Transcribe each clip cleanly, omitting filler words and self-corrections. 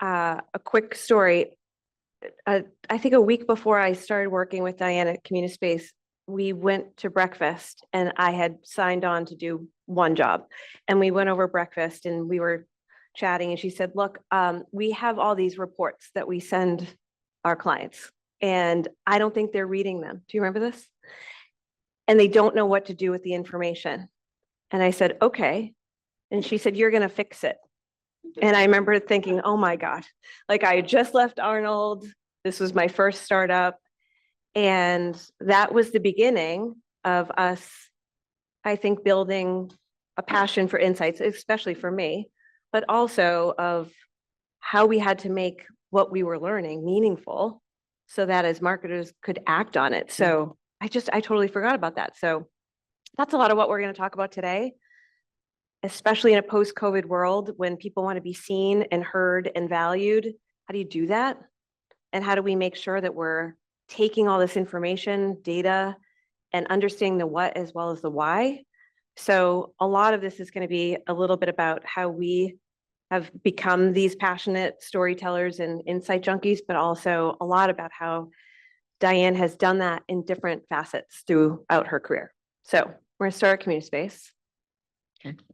a quick story. I think a week before I started working with Diane at CommuniSpace, we went to breakfast and I had signed on to do one job. And we went over breakfast and we were chatting and she said, look, we have all these reports that we send our clients and I don't think they're reading them. Do you remember this? And they don't know what to do with the information. And I said, okay. And she said, you're going to fix it. And I remember thinking, oh my God, like I had just left Arnold. This was my first startup. And that was the beginning of us, I think, building a passion for insights, especially for me, but also of how we had to make what we were learning meaningful so that as marketers could act on it. So I totally forgot about that. So that's a lot of what we're going to talk about today, especially in a post-COVID world when people want to be seen and heard and valued. How do you do that? And how do we make sure that we're taking all this information, data, and understanding the what as well as the why? So a lot of this is going to be a little bit about how we have become these passionate storytellers and insight junkies, but also a lot about how Diane has done that in different facets throughout her career. So we're going to start at CommuniSpace,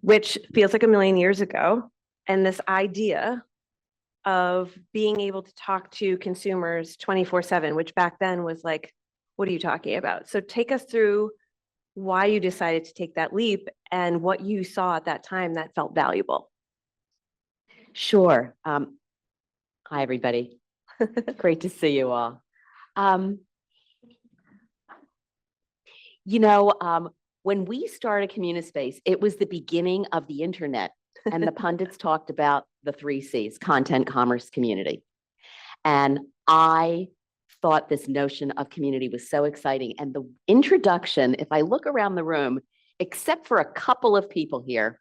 which feels like a million years ago. And this idea of being able to talk to consumers 24/7, which back then was like, what are you talking about? So take us through why you decided to take that leap and what you saw at that time that felt valuable. Sure. Hi, everybody. Great to see you all. When we started CommuniSpace, it was the beginning of the internet, and the pundits talked about the 3 C's: content, commerce, community. And I thought this notion of community was so exciting. And the introduction, if I look around the room, except for a couple of people here,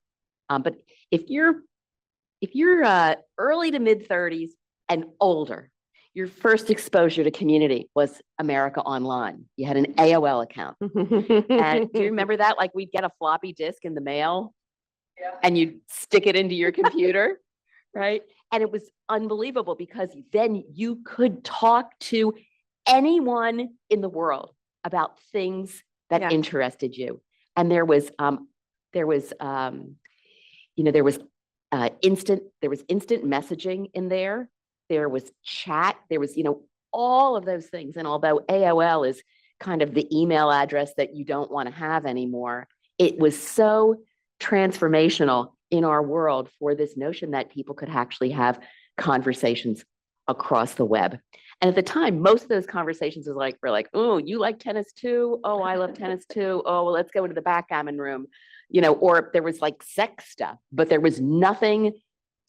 but if you're early to mid 30s and older, your first exposure to community was America Online. You had an AOL account. And do you remember that? Like we'd get a floppy disk in the mail and you'd stick it into your computer, right? And it was unbelievable because then you could talk to anyone in the world about things that interested you. And there was instant messaging in there. There was chat. There was, all of those things. And although AOL is kind of the email address that you don't want to have anymore, it was so transformational in our world for this notion that people could actually have conversations across the web. And at the time, most of those conversations were like, oh, you like tennis too? Oh, I love tennis too. Oh, well, let's go into the backgammon room. Or there was like sex stuff, but there was nothing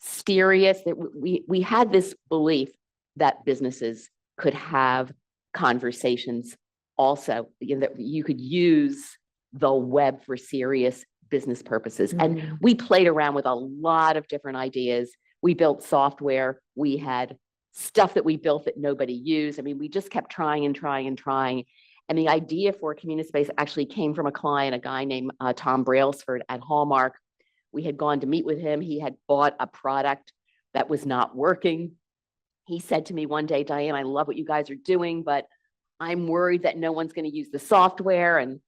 serious. That we had this belief that businesses could have conversations also, that you could use the web for serious business purposes. Mm-hmm. And we played around with a lot of different ideas. We built software. We had stuff that we built that nobody used. I mean, we just kept trying and trying and trying. And the idea for CommuniSpace actually came from a client, a guy named Tom Brailsford at Hallmark. We had gone to meet with him. He had bought a product that was not working. He said to me one day, Diane, I love what you guys are doing, but I'm worried that no one's going to use the software. And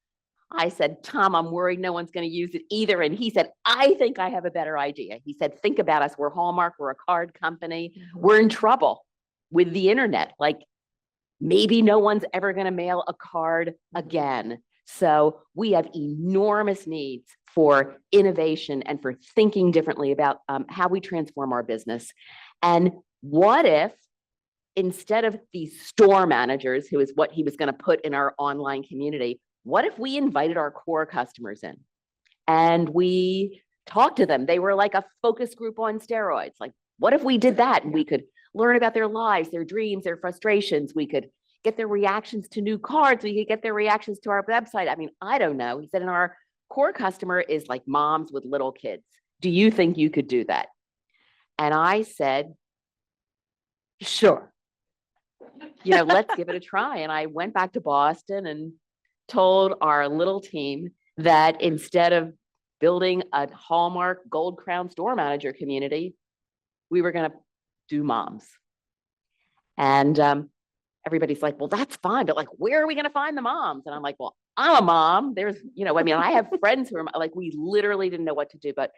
I said, Tom, I'm worried no one's going to use it either. And he said, I think I have a better idea. He said, think about us. We're Hallmark. We're a card company. We're in trouble with the internet. Like, maybe no one's ever going to mail a card again. So we have enormous needs for innovation and for thinking differently about how we transform our business. And what if, instead of these store managers, who is what he was going to put in our online community, what if we invited our core customers in and we talked to them? They were like a focus group on steroids. Like, what if we did that and we could learn about their lives, their dreams, their frustrations? We could get their reactions to new cards. We could get their reactions to our website. I mean, I don't know. He said, and our core customer is like moms with little kids. Do you think you could do that? And I said, sure. Let's give it a try. And I went back to Boston and told our little team that instead of building a Hallmark Gold Crown store manager community, we were going to do moms. And everybody's like, well, that's fine, but like, where are we going to find the moms? And I'm like, well, I'm a mom. There's, I mean, I have friends who are like, we literally didn't know what to do. But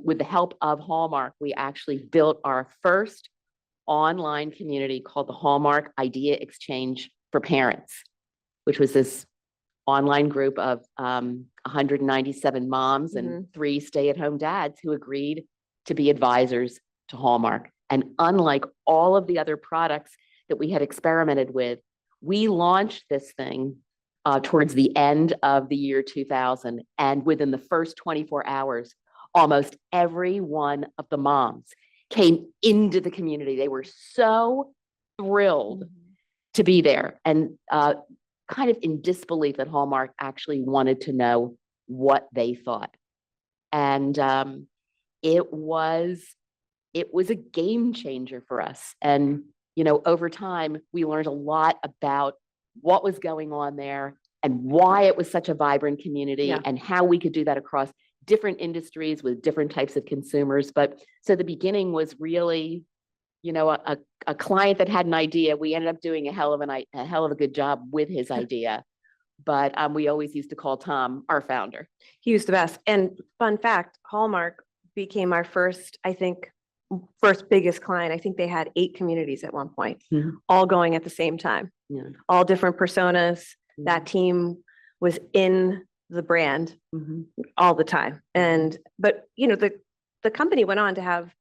with the help of Hallmark, we actually built our first online community called the Hallmark Idea Exchange for Parents, which was this online group of 197 moms and 3 stay-at-home dads who agreed to be advisors to Hallmark. And unlike all of the other products that we had experimented with, we launched this thing towards the end of the year 2000. And within the first 24 hours, almost every one of the moms came into the community. They were so thrilled to be there, and kind of in disbelief that Hallmark actually wanted to know what they thought. And it was a game changer for us. And, over time, we learned a lot about what was going on there and why it was such a vibrant community and how we could do that across different industries with different types of consumers. But so the beginning was really, a client that had an idea. We ended up doing a hell of a good job with his idea. But we always used to call Tom our founder. He was the best. And fun fact, Hallmark became our first biggest client. I think they had 8 communities at one point, all going at the same time, all different personas. That team was in the brand all the time. But the company went on to have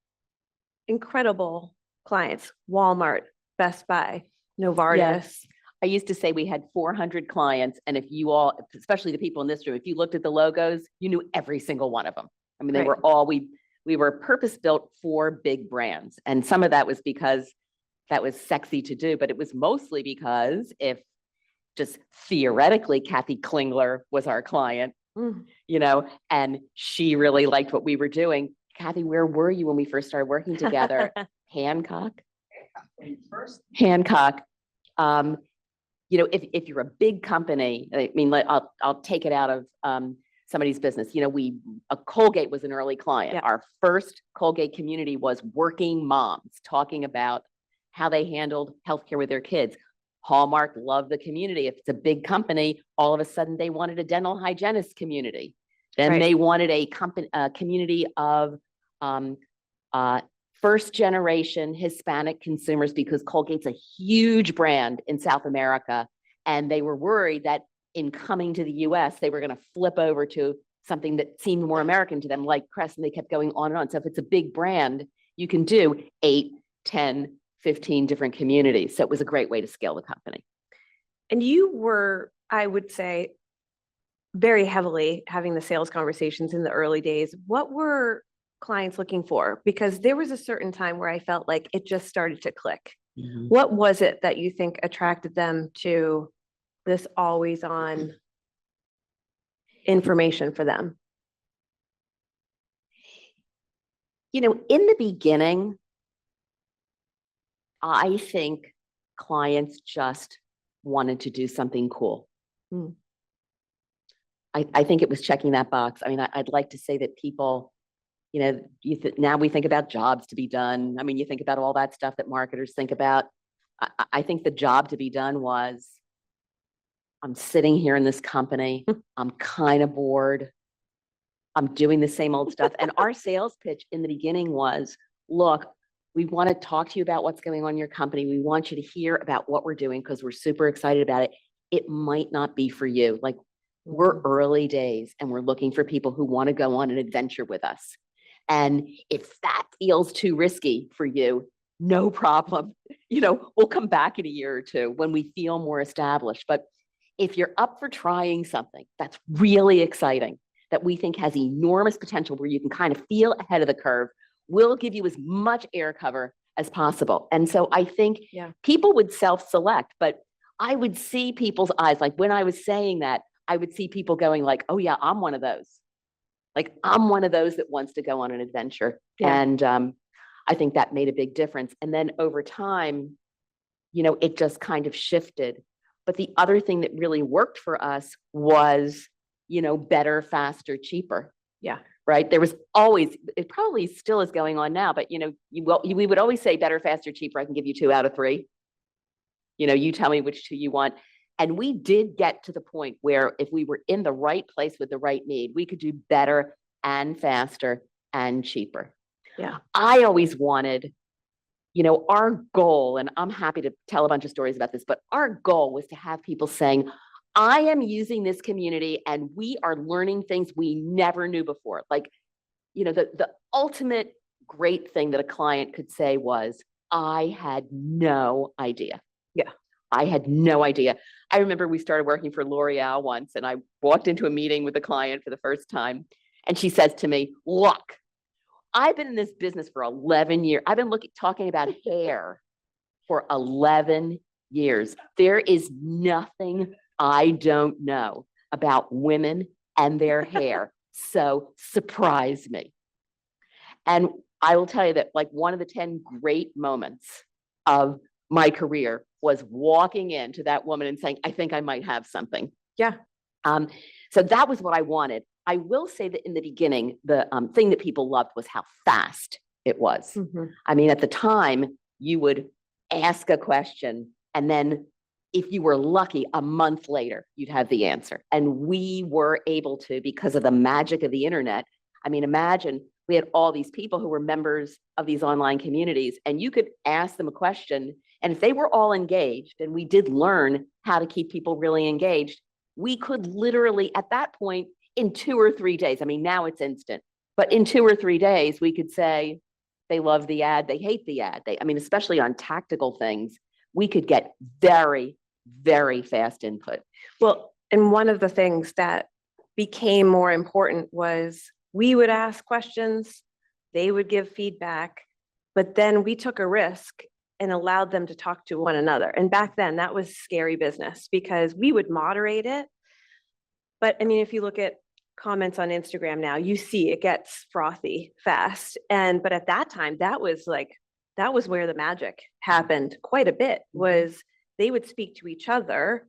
incredible clients: Walmart, Best Buy, Novartis. Yes. I used to say we had 400 clients. And if you all, especially the people in this room, if you looked at the logos, you knew every single one of them. I mean, they were all, we were purpose built for big brands. And some of that was because that was sexy to do, but it was mostly because if just theoretically, Kathy Klingler was our client, and she really liked what we were doing. Kathy, where were you when we first started working together? Hancock. If you're a big company, I mean, I'll take it out of somebody's business. Colgate was an early client. Our first Colgate community was working moms talking about how they handled healthcare with their kids. Hallmark loved the community. If it's a big company, all of a sudden they wanted a dental hygienist community. Then they wanted a community of first generation Hispanic consumers, because Colgate's a huge brand in South America. And they were worried that in coming to the US, they were going to flip over to something that seemed more American to them, like Crest, and they kept going on and on. So if it's a big brand, you can do 8, 10, 15 different communities. So it was a great way to scale the company. And you were, I would say, very heavily having the sales conversations in the early days. What were clients looking for? Because there was a certain time where I felt like it just started to click. What was it that you think attracted them to this always on information for them? In the beginning, I think clients just wanted to do something cool. I think it was checking that box. I mean, I'd like to say that people, now we think about jobs to be done. I mean, you think about all that stuff that marketers think about. I think the job to be done was, I'm sitting here in this company. I'm kind of bored. I'm doing the same old stuff. And our sales pitch in the beginning was, look, we want to talk to you about what's going on in your company. We want you to hear about what we're doing because we're super excited about it. It might not be for you. Like, we're early days and we're looking for people who want to go on an adventure with us. And if that feels too risky for you, no problem. We'll come back in a year or two when we feel more established. But if you're up for trying something that's really exciting, that we think has enormous potential, where you can kind of feel ahead of the curve, we'll give you as much air cover as possible. And so I think people would self-select, but I would see people's eyes. Like when I was saying that, I would see people going like, oh yeah, I'm one of those. Like, I'm one of those that wants to go on an adventure. And I think that made a big difference. And then over time, it just kind of shifted. But the other thing that really worked for us was, better, faster, cheaper. Yeah. right? There was always, it probably still is going on now, but we would always say better, faster, cheaper. I can give you 2 out of 3. You tell me which 2 you want. And we did get to the point where if we were in the right place with the right need, we could do better and faster and cheaper. Yeah. I always wanted, our goal, and I'm happy to tell a bunch of stories about this, but our goal was to have people saying, I am using this community and we are learning things we never knew before. Like, the ultimate great thing that a client could say was, I had no idea. Yeah. I had no idea. I remember we started working for L'Oreal once, and I walked into a meeting with a client for the first time, and she says to me, look, I've been in this business for 11 years. I've been talking about hair for 11 years. There is nothing I don't know about women and their hair. So surprise me. And I will tell you that like one of the 10 great moments of my career was walking into that woman and saying, I think I might have something. Yeah. So that was what I wanted. I will say that in the beginning, the thing that people loved was how fast it was. Mm-hmm. I mean, at the time, you would ask a question, and then if you were lucky, a month later, you'd have the answer. And we were able to, because of the magic of the internet. I mean, imagine we had all these people who were members of these online communities, and you could ask them a question. And if they were all engaged, and we did learn how to keep people really engaged, we could literally, at that point, in 2 or 3 days, I mean, now it's instant, but in 2 or 3 days, we could say they love the ad, they hate the ad. Especially on tactical things, we could get very, very fast input. Well, and one of the things that became more important was we would ask questions, they would give feedback, but then we took a risk and allowed them to talk to one another. And back then, that was scary business because we would moderate it. But I mean, if you look at comments on Instagram now, you see it gets frothy fast. But at that time, that was where the magic happened quite a bit, was they would speak to each other,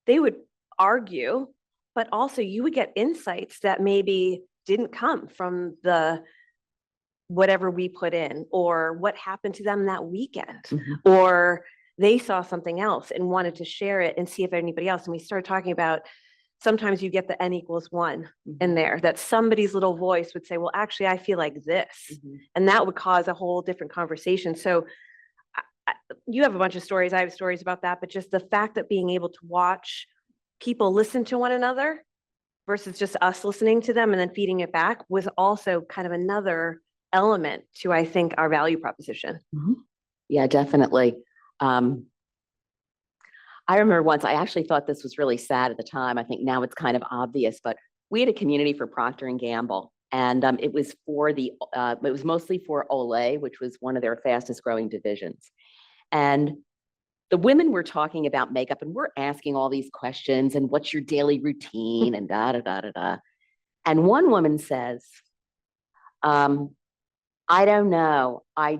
they would argue, but also you would get insights that maybe didn't come from the whatever we put in, or what happened to them that weekend, or they saw something else and wanted to share it and see if anybody else. And we started talking about, sometimes you get the N=1 in there, that somebody's little voice would say, well, actually, I feel like this. And that would cause a whole different conversation. So you have a bunch of stories. I have stories about that, but just the fact that being able to watch people listen to one another versus just us listening to them and then feeding it back was also kind of another element to, I think, our value proposition. Yeah, definitely. I remember once, I actually thought this was really sad at the time. I think now it's kind of obvious, but we had a community for Procter & Gamble, and it was mostly for Olay, which was one of their fastest growing divisions. And the women were talking about makeup, and we're asking all these questions and what's your daily routine and da da da da da. And one woman says, I don't know. I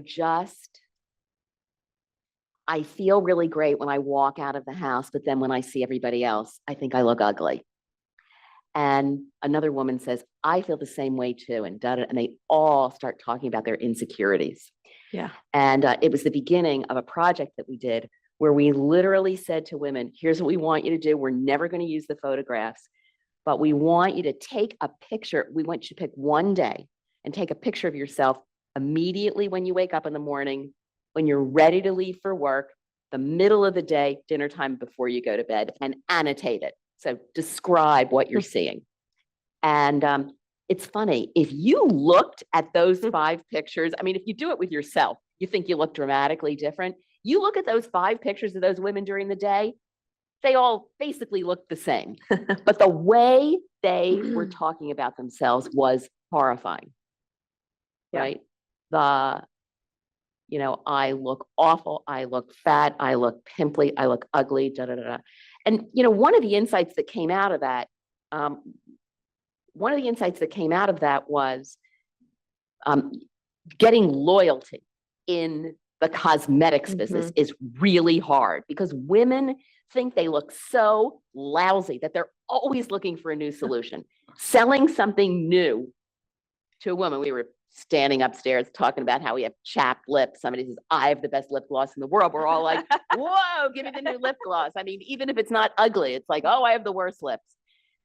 feel really great when I walk out of the house, but then when I see everybody else, I think I look ugly. And another woman says, I feel the same way too. And they all start talking about their insecurities. Yeah. And it was the beginning of a project that we did where we literally said to women, here's what we want you to do. We're never going to use the photographs, but we want you to take a picture. We want you to pick one day and take a picture of yourself immediately when you wake up in the morning, when you're ready to leave for work, the middle of the day, dinner time before you go to bed, and annotate it. So describe what you're seeing. And it's funny, if you looked at those 5 pictures, I mean, if you do it with yourself, you think you look dramatically different. You look at those 5 pictures of those women during the day, they all basically look the same. But the way they were talking about themselves was horrifying. Yeah. Right? I look awful, I look fat, I look pimply, I look ugly, da da da da. And one of the insights that came out of that, was getting loyalty in the cosmetics business is really hard, because women think they look so lousy that they're always looking for a new solution. Selling something new to a woman. We were standing upstairs talking about how we have chapped lips. Somebody says, I have the best lip gloss in the world. We're all like, whoa, give me the new lip gloss. I mean, even if it's not ugly, it's like, oh, I have the worst lips.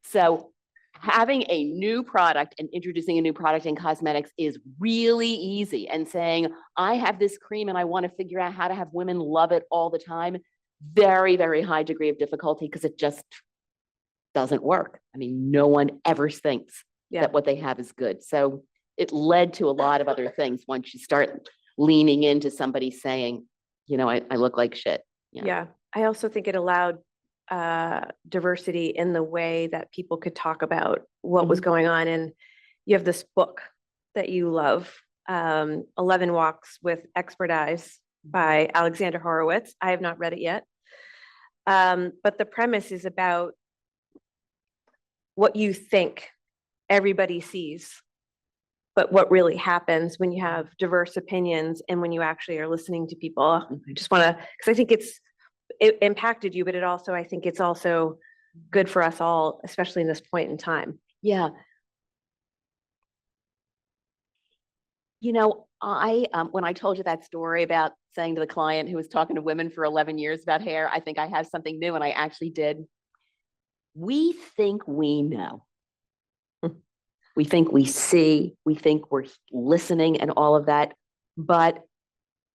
So having a new product and introducing a new product in cosmetics is really easy. And saying, I have this cream and I want to figure out how to have women love it all the time. Very, very high degree of difficulty because it just doesn't work. I mean, no one ever thinks that what they have is good. So it led to a lot of other things once you start leaning into somebody saying, you know, I look like shit. Yeah. I also think it allowed diversity in the way that people could talk about what was going on. And you have this book that you love, 11 Walks with Expert Eyes by Alexander Horowitz. I have not read it yet. But the premise is about what you think everybody sees, but what really happens when you have diverse opinions and when you actually are listening to people. I just want to, because I think it impacted you, but I think it's also good for us all, especially in this point in time. Yeah. You know, when I told you that story about saying to the client who was talking to women for 11 years about hair, I think I have something new, and I actually did. We think we know. We think we see, we think we're listening and all of that, but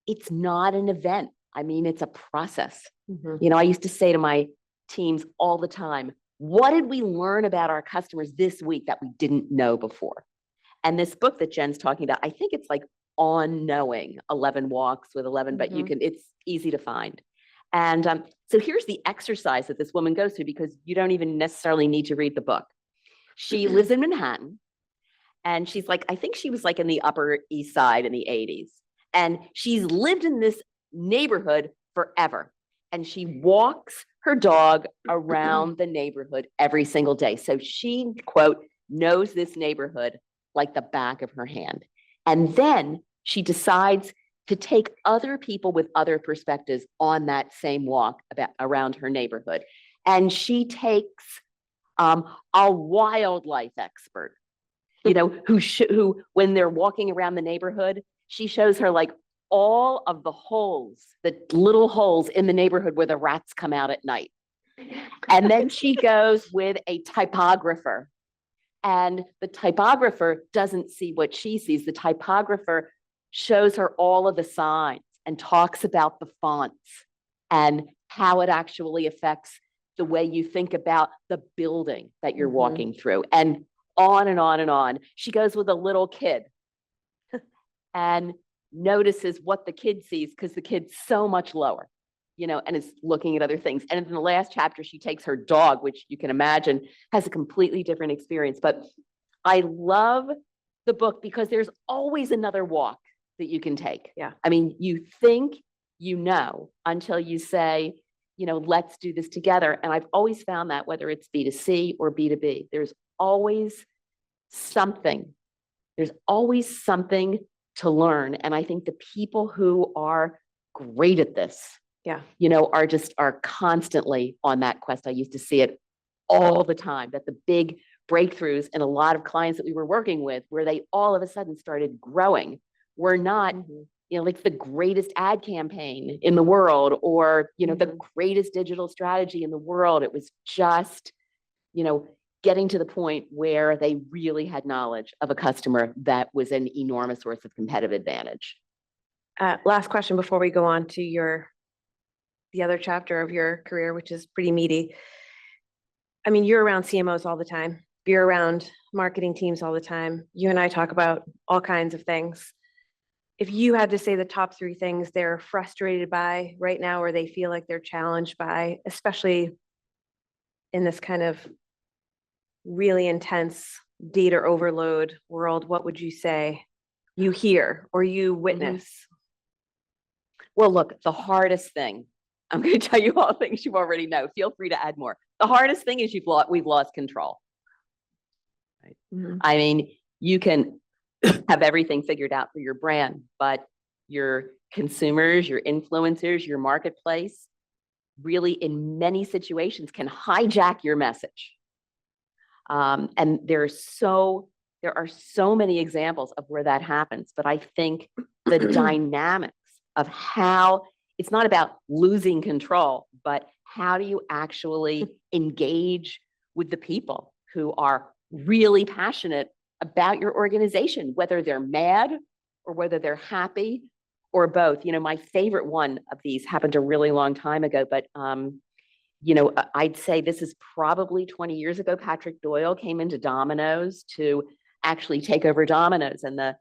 it's not an event. I mean, it's a process. You know, I used to say to my teams all the time, what did we learn about our customers this week that we didn't know before? And this book that Jen's talking about, I think it's like On Knowing, 11 Walks with 11, but it's easy to find. And so here's the exercise that this woman goes through, because you don't even necessarily need to read the book. She lives in Manhattan, and she's like, I think she was like in the Upper East Side in the 80s. And she's lived in this neighborhood forever. And she walks her dog around the neighborhood every single day. So she, quote, knows this neighborhood like the back of her hand. And then she decides to take other people with other perspectives on that same walk around her neighborhood. And she takes a wildlife expert, you know, who when they're walking around the neighborhood, she shows her like all of the holes, the little holes in the neighborhood where the rats come out at night. And then she goes with a typographer, and the typographer doesn't see what she sees. The typographer shows her all of the signs and talks about the fonts and how it actually affects the way you think about the building that you're walking through, and on and on and on. She goes with a little kid and notices what the kid sees, because the kid's so much lower, you know, and is looking at other things. And in the last chapter, she takes her dog, which you can imagine has a completely different experience. But I love the book because there's always another walk that you can take. Yeah. I mean, you think you know until you say, you know, let's do this together. And I've always found that whether it's B2C or B2B, there's always something. There's always something to learn. And I think the people who are great at this, you know, are constantly on that quest. I used to see it all the time, that the big breakthroughs in a lot of clients that we were working with, where they all of a sudden started growing, were not, you know, like the greatest ad campaign in the world, or, you know, the greatest digital strategy in the world. It was just, you know, getting to the point where they really had knowledge of a customer that was an enormous source of competitive advantage. Last question before we go on to the other chapter of your career, which is pretty meaty. I mean, you're around CMOs all the time. You're around marketing teams all the time. You and I talk about all kinds of things. If you had to say the top 3 things they're frustrated by right now, or they feel like they're challenged by, especially in this kind of really intense data overload world, what would you say you hear or you witness? Well, look, the hardest thing, I'm going to tell you all things you already know. Feel free to add more. The hardest thing is we've lost control. Right? I mean, you can have everything figured out for your brand, but your consumers, your influencers, your marketplace really in many situations can hijack your message. And there's so there are so many examples of where that happens, but I think the dynamics of how it's not about losing control, but how do you actually engage with the people who are really passionate about your organization, whether they're mad or whether they're happy or both. You know, my favorite one of these happened a really long time ago, but you know, I'd say this is probably 20 years ago. Patrick Doyle came into Domino's to actually take over Domino's, and the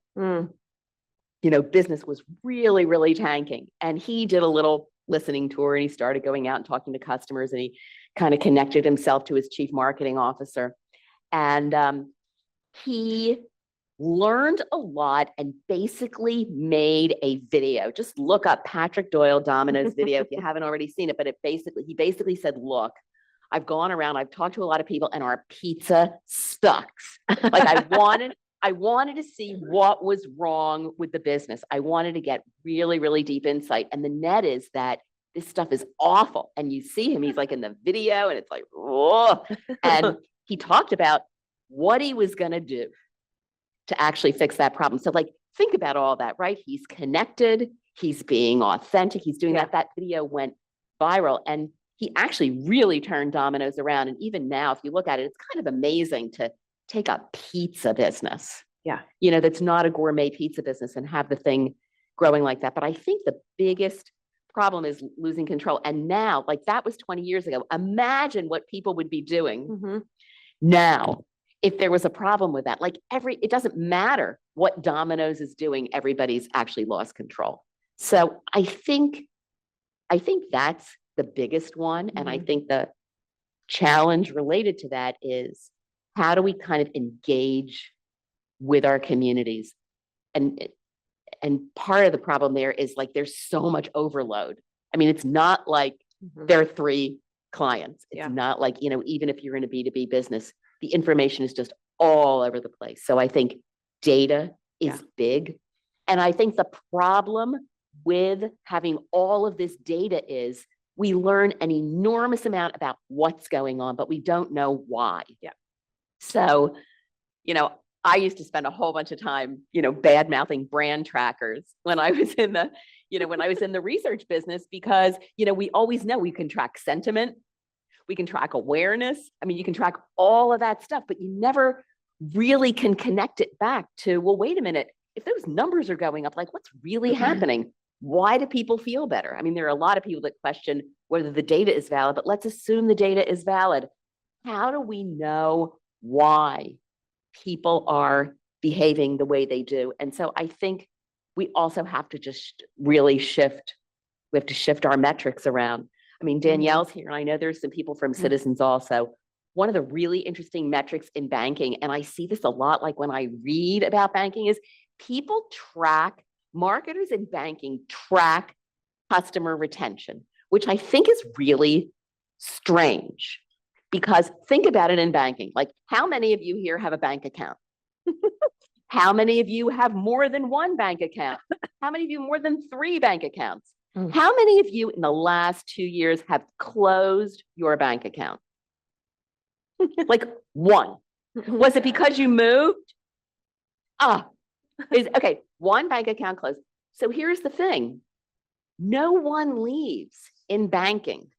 you know, business was really, really tanking. And he did a little listening tour, and he started going out and talking to customers, and he kind of connected himself to his chief marketing officer. And he learned a lot and basically made a video. Just look up Patrick Doyle Domino's video if you haven't already seen it. But he basically said, look, I've gone around, I've talked to a lot of people, and our pizza sucks. Like I wanted to see what was wrong with the business. I wanted to get really, really deep insight. And the net is that this stuff is awful. And you see him, he's like in the video, and it's like, whoa. And he talked about what he was going to do to actually fix that problem. So like, think about all that, right? He's connected, he's being authentic, he's doing that. That video went viral, and he actually really turned Domino's around. And even now, if you look at it, it's kind of amazing to take a pizza business, you know, that's not a gourmet pizza business, and have the thing growing like that. But I think the biggest problem is losing control. And now, like, that was 20 years ago. Imagine what people would be doing now if there was a problem with that. Like, it doesn't matter what Domino's is doing, everybody's actually lost control. So I think that's the biggest one. And I think the challenge related to that is, how do we kind of engage with our communities? And part of the problem there is, like, there's so much overload. I mean, it's not like there are 3 clients. It's not like, you know, even if you're in a B2B business, the information is just all over the place. So I think data is big. And I think the problem with having all of this data is we learn an enormous amount about what's going on, but we don't know why. So, you know, I used to spend a whole bunch of time, you know, bad mouthing brand trackers when I was in the, you know, when I was in the research business, because, you know, we always know we can track sentiment, we can track awareness. I mean, you can track all of that stuff, but you never really can connect it back to, well, wait a minute, if those numbers are going up, like, what's really happening? Why do people feel better? I mean, there are a lot of people that question whether the data is valid, but let's assume the data is valid. How do we know why people are behaving the way they do? And so I think we also have to just really shift. We have to shift our metrics around. I mean, Danielle's here, and I know there's some people from Citizens also. One of the really interesting metrics in banking, and I see this a lot, like when I read about banking, is people track, marketers in banking track customer retention, which I think is really strange. Because think about it in banking, like, how many of you here have a bank account? How many of you have more than 1 bank account? How many of you more than 3 bank accounts? How many of you in the last 2 years have closed your bank account? Like 1. Was it because you moved? Okay, 1 bank account closed. So here's the thing. No one leaves in banking.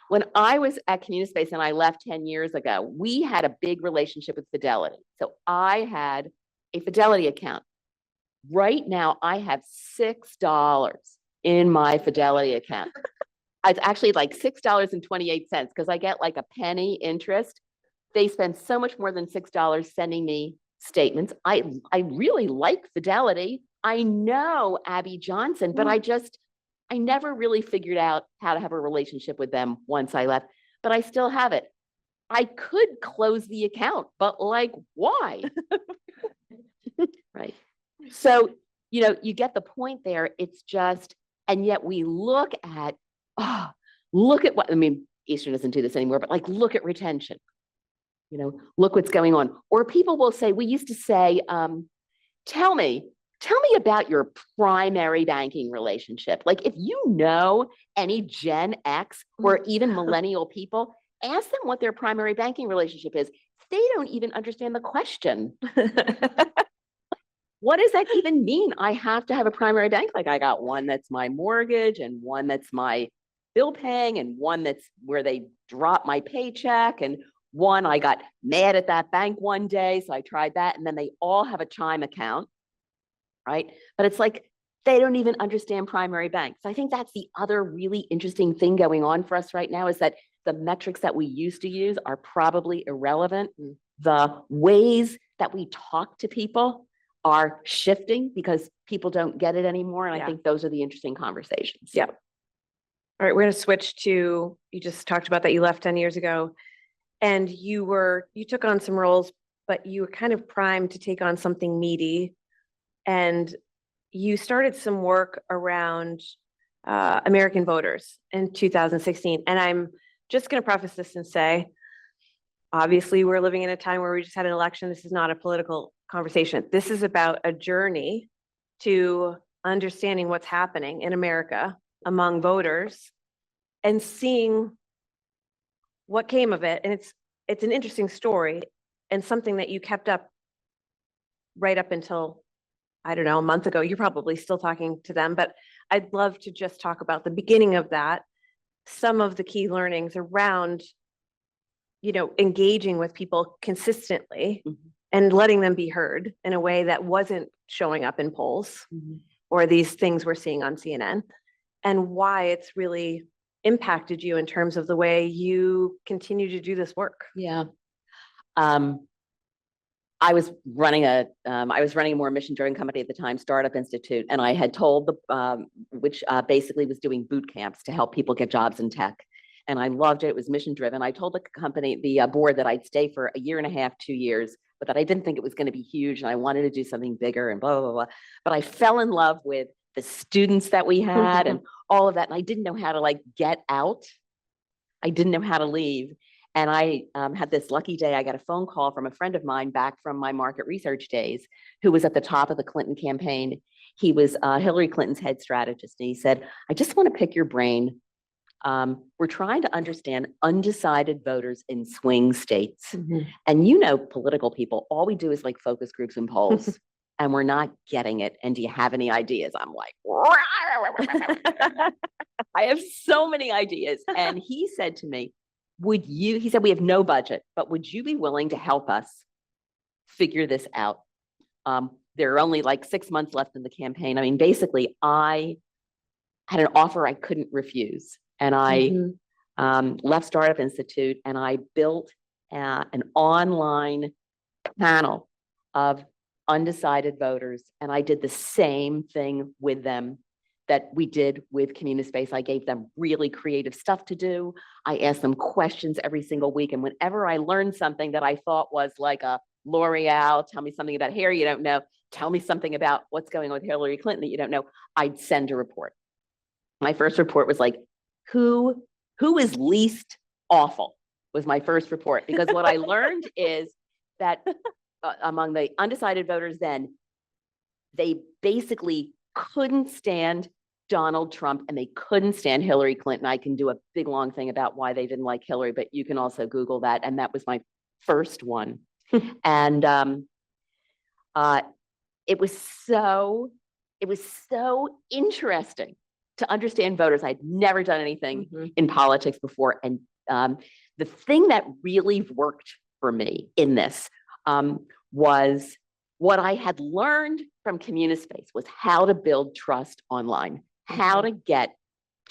When I was at CommuniSpace and I left 10 years ago, we had a big relationship with Fidelity. So I had a Fidelity account. Right now, I have $6 in my Fidelity account. It's actually like $6.28 because I get like a penny interest. They spend so much more than $6 sending me statements. I really like Fidelity. I know Abby Johnson, but I never really figured out how to have a relationship with them once I left, but I still have it. I could close the account, but like, why? Right. So, you know, you get the point there. It's just, and yet we look at what, I mean, Eastern doesn't do this anymore, but like, look at retention, you know, look what's going on. Or people will say, we used to say, tell me about your primary banking relationship. Like, if you know any Gen X or even millennial people, ask them what their primary banking relationship is. they don't even understand the question. What does that even mean? I have to have a primary bank. Like I got one that's my mortgage and one that's my bill paying and one that's where they drop my paycheck and one I got mad at that bank one day. So I tried that. And then they all have a Chime account, right? But it's like, they don't even understand primary banks. I think that's the other really interesting thing going on for us right now is that the metrics that we used to use are probably irrelevant. The ways that we talk to people are shifting because people don't get it anymore. And I think those are the interesting conversations. Yeah. All right, we're going to switch to, you just talked about that you left 10 years ago and you took on some roles, but you were kind of primed to take on something meaty. And you started some work around American voters in 2016. And I'm just going to preface this and say, obviously, we're living in a time where we just had an election. This is not a political conversation. This is about a journey to understanding what's happening in America among voters and seeing what came of it. And it's an interesting story and something that you kept up right up until, I don't know, a month ago. You're probably still talking to them, but I'd love to just talk about the beginning of that, some of the key learnings around, engaging with people consistently and letting them be heard in a way that wasn't showing up in polls or these things we're seeing on CNN, and why it's really impacted you in terms of the way you continue to do this work. Yeah. I was running a more mission-driven company at the time, Startup Institute, and I had told which basically was doing boot camps to help people get jobs in tech. And I loved it. It was mission-driven. I told the company, the board, that I'd stay for a year and a half, 2 years, but that I didn't think it was going to be huge, and I wanted to do something bigger and blah, blah, blah. But I fell in love with the students that we had and all of that, and I didn't know how to get out. I didn't know how to leave. And I had this lucky day. I got a phone call from a friend of mine back from my market research days who was at the top of the Clinton campaign. He was Hillary Clinton's head strategist. And he said, I just want to pick your brain. We're trying to understand undecided voters in swing states. And political people, all we do is focus groups and polls. And we're not getting it. And do you have any ideas? I'm like, I have so many ideas. And he said to me, he said, we have no budget, but would you be willing to help us figure this out? There are only 6 months left in the campaign. I mean, basically, I had an offer I couldn't refuse. And I left Startup Institute and I built an online panel of undecided voters. And I did the same thing with them that we did with CommuniSpace. I gave them really creative stuff to do. I asked them questions every single week. And whenever I learned something that I thought was like a L'Oreal, tell me something about hair you don't know, tell me something about what's going on with Hillary Clinton that you don't know, I'd send a report. My first report was who is least awful was my first report. Because what I learned is that among the undecided voters then, they basically couldn't stand Donald Trump and they couldn't stand Hillary Clinton. I can do a big long thing about why they didn't like Hillary, but you can also Google that. And that was my first one. And it was so interesting to understand voters. I'd never done anything in politics before. And the thing that really worked for me in this was what I had learned from CommuniSpace was how to build trust online, how to get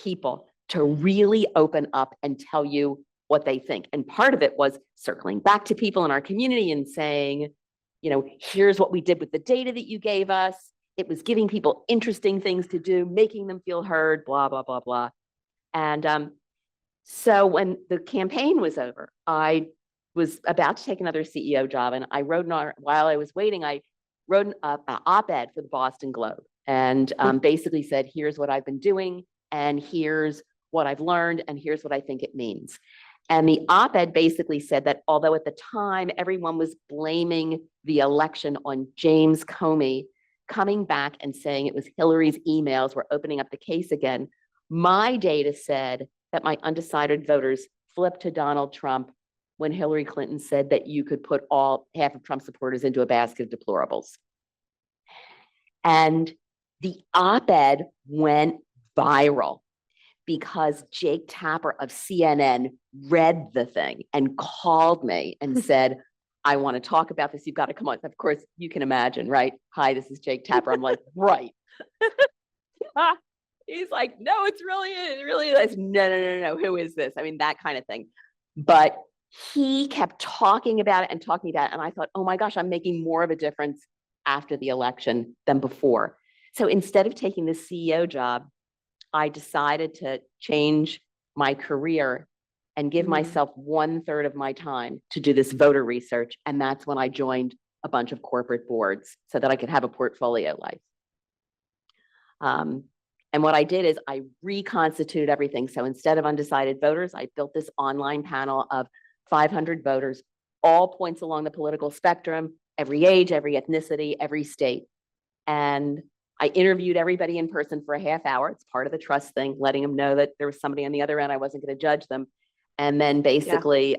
people to really open up and tell you what they think. And part of it was circling back to people in our community and saying, here's what we did with the data that you gave us. It was giving people interesting things to do, making them feel heard, blah, blah, blah, blah. And so when the campaign was over, I was about to take another CEO job. And I wrote, while I was waiting, I wrote an op-ed for the Boston Globe and basically said, here's what I've been doing, and here's what I've learned, and here's what I think it means. And the op-ed basically said that although at the time everyone was blaming the election on James Comey, coming back and saying it was Hillary's emails were opening up the case again, my data said that my undecided voters flipped to Donald Trump when Hillary Clinton said that you could put half of Trump supporters into a basket of deplorables. And the op-ed went viral because Jake Tapper of CNN read the thing and called me and said, I want to talk about this. You've got to come on. Of course, you can imagine, right? Hi, this is Jake Tapper. I'm like, right. He's like, no, it really is. No. Who is this? I mean, that kind of thing. But he kept talking about it and talking about it. And I thought, oh my gosh, I'm making more of a difference after the election than before. So instead of taking the CEO job, I decided to change my career and give myself 1/3 of my time to do this voter research. And that's when I joined a bunch of corporate boards so that I could have a portfolio life. And what I did is I reconstituted everything. So instead of undecided voters, I built this online panel of 500 voters, all points along the political spectrum, every age, every ethnicity, every state. And I interviewed everybody in person for a half hour. It's part of the trust thing, letting them know that there was somebody on the other end. I wasn't going to judge them. And then basically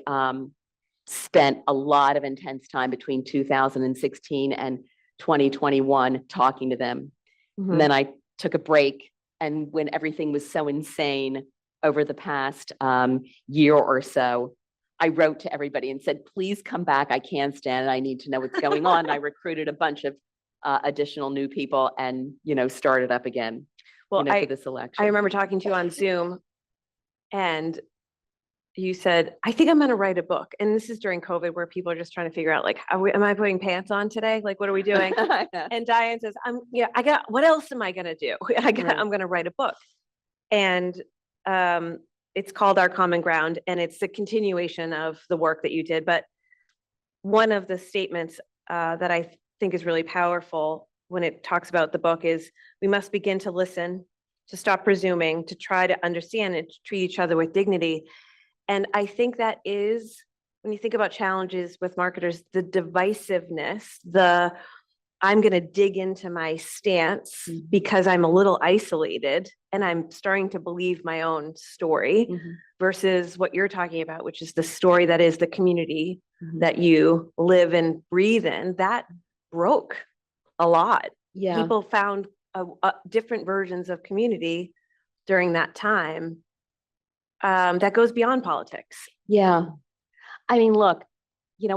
spent a lot of intense time between 2016 and 2021 talking to them. And then I took a break. And when everything was so insane over the past year or so, I wrote to everybody and said, please come back. I can't stand it. I need to know what's going on. And I recruited a bunch of additional new people and, started up again for this election. I remember talking to you on Zoom and you said, I think I'm going to write a book. And this is during COVID where people are just trying to figure out, like, am I putting pants on today? Like, what are we doing? And Diane says, what else am I going to do? I'm going to write a book. And it's called Our Common Ground. And it's a continuation of the work that you did. But one of the statements that I think is really powerful when it talks about the book is we must begin to listen, to stop presuming, to try to understand and to treat each other with dignity. And I think that is, when you think about challenges with marketers, the divisiveness, I'm going to dig into my stance because I'm a little isolated and I'm starting to believe my own story versus what you're talking about, which is the story that is the community that you live and breathe in. That broke a lot. Yeah. People found different versions of community during that time. That goes beyond politics. Yeah. I mean, look,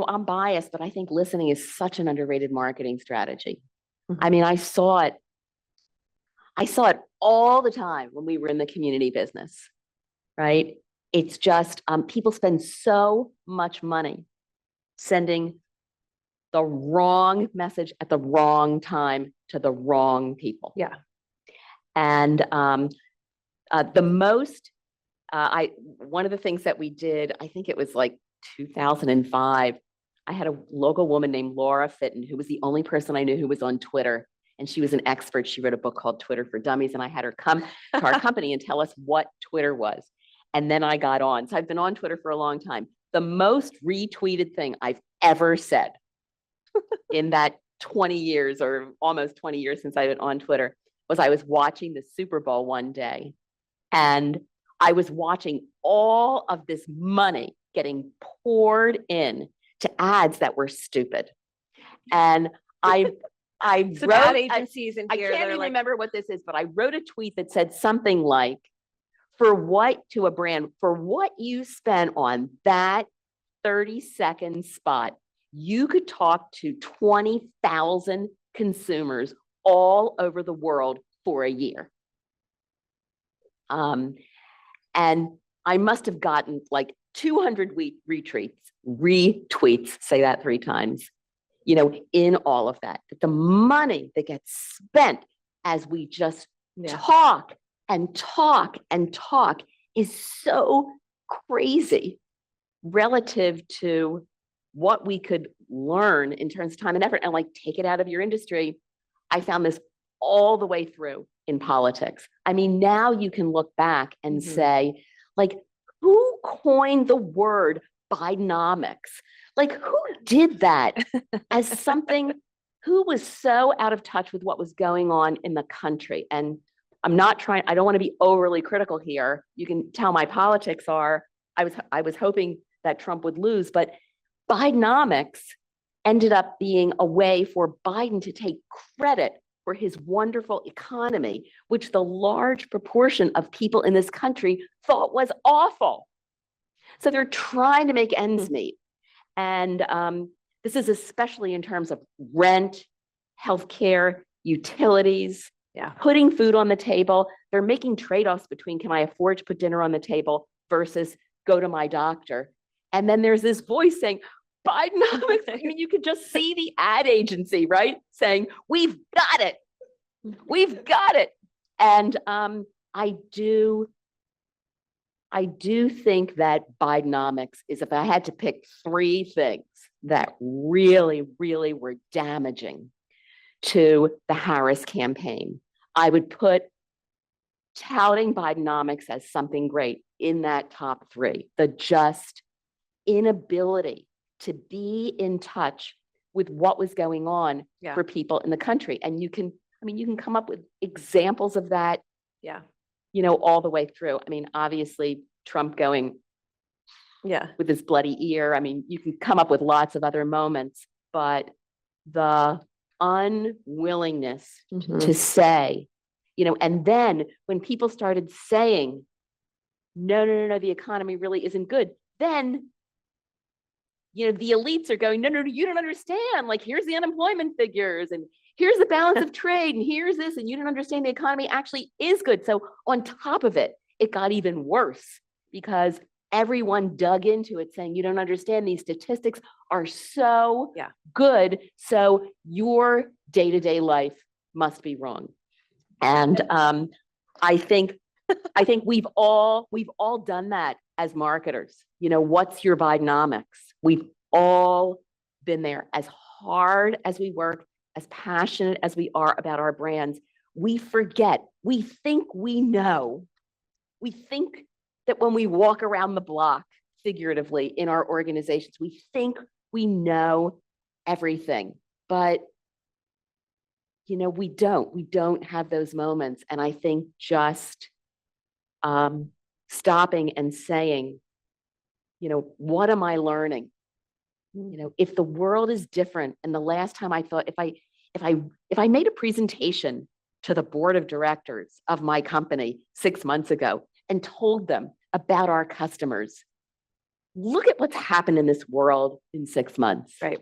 I'm biased, but I think listening is such an underrated marketing strategy. I mean, I saw it all the time when we were in the community business, right? It's just, people spend so much money sending the wrong message at the wrong time to the wrong people. Yeah. And one of the things that we did, I think it was like 2005, I had a local woman named Laura Fitton, who was the only person I knew who was on Twitter. And she was an expert. She wrote a book called Twitter for Dummies. And I had her come to our company and tell us what Twitter was. And then I got on. So I've been on Twitter for a long time. The most retweeted thing I've ever said in that 20 years or almost 20 years since I've been on Twitter was I was watching the Super Bowl one day. And I was watching all of this money getting poured in to ads that were stupid. And I wrote ad agencies in here. I can't even remember what this is, but I wrote a tweet that said something like, for what you spent on that 30-second spot, you could talk to 20,000 consumers all over the world for a year. And I must have gotten like 200 retweets, say that 3 times, in all of that. That the money that gets spent as we just talk and talk and talk is so crazy relative to what we could learn in terms of time and effort and like take it out of your industry. I found this all the way through in politics. I mean, now you can look back and say, like, who coined the word Bidenomics? Like, who did that as something, who was so out of touch with what was going on in the country? And I don't want to be overly critical here. You can tell my politics are, I was hoping that Trump would lose. But Bidenomics ended up being a way for Biden to take credit for his wonderful economy, which the large proportion of people in this country thought was awful. So they're trying to make ends meet. And this is especially in terms of rent, healthcare, utilities, putting food on the table. They're making trade-offs between, can I afford to put dinner on the table versus go to my doctor? And then there's this voice saying, Bidenomics. I mean, you could just see the ad agency, right? Saying, we've got it. We've got it. And I do think that Bidenomics is, if I had to pick three things that really, really were damaging to the Harris campaign, I would put touting Bidenomics as something great in that top three. The just inability to be in touch with what was going on for people in the country. And you can come up with examples of that, all the way through. I mean, obviously Trump going with his bloody ear. I mean, you can come up with lots of other moments, but the unwillingness to say, and then when people started saying, no, the economy really isn't good, then the elites are going, no, you don't understand. Like, here's the unemployment figures, and here's the balance of trade, and here's this, and you don't understand the economy actually is good. So on top of it, it got even worse because everyone dug into it saying, you don't understand, these statistics are so good. So your day-to-day life must be wrong. And I think we've all done that as marketers. What's your Bidenomics? We've all been there. As hard as we work, as passionate as we are about our brands, we forget. We think we know. We think that when we walk around the block, figuratively, in our organizations, we think we know everything. But we don't have those moments. And I think just stopping and saying, what am I learning? If the world is different, and the last time I thought, if I made a presentation to the board of directors of my company 6 months ago and told them about our customers, look at what's happened in this world in 6 months. Right.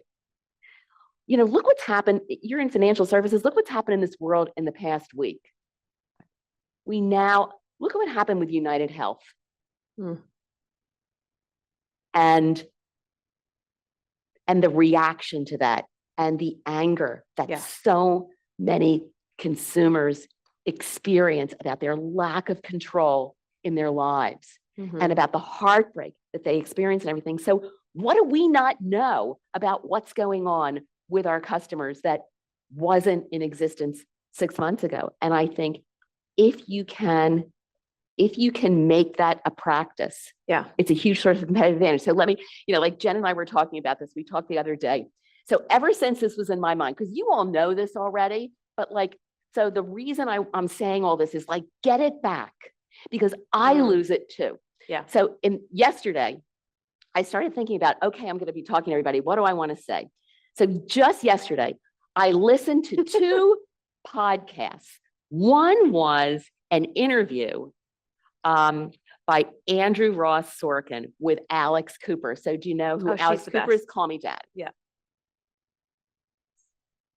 Look what's happened. You're in financial services. Look what's happened in this world in the past week. Look at what happened with United Health. And the reaction to that, and the anger that so many consumers experience about their lack of control in their lives, and about the heartbreak that they experience and everything. So what do we not know about what's going on with our customers that wasn't in existence 6 months ago? And I think if you can make that a practice, it's a huge source of competitive advantage. So let me, like Jen and I were talking about this, we talked the other day. So ever since this was in my mind, because you all know this already, but so the reason I'm saying all this is get it back, because I lose it too. So yesterday, I started thinking about, okay, I'm going to be talking to everybody. What do I want to say? So just yesterday, I listened to 2 podcasts. One was an interview by Andrew Ross Sorkin with Alex Cooper. So do you know who Alex Cooper is? Call Me Dad. Yeah.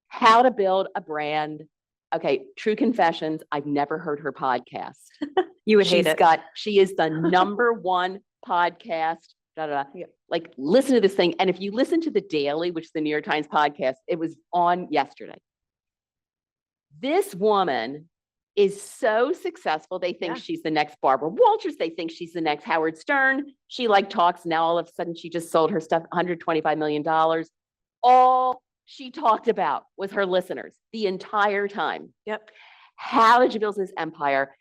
How to build a brand. Okay, true confessions. I've never heard her podcast. You would hate it. She is the #1 podcast. Listen to this thing. And if you listen to The Daily, which is the New York Times podcast, it was on yesterday. This woman is so successful. They think she's the next Barbara Walters. They think she's the next Howard Stern. She talks now. All of a sudden, she just sold her stuff, $125 million. All she talked about was her listeners the entire time. How did you build this empire?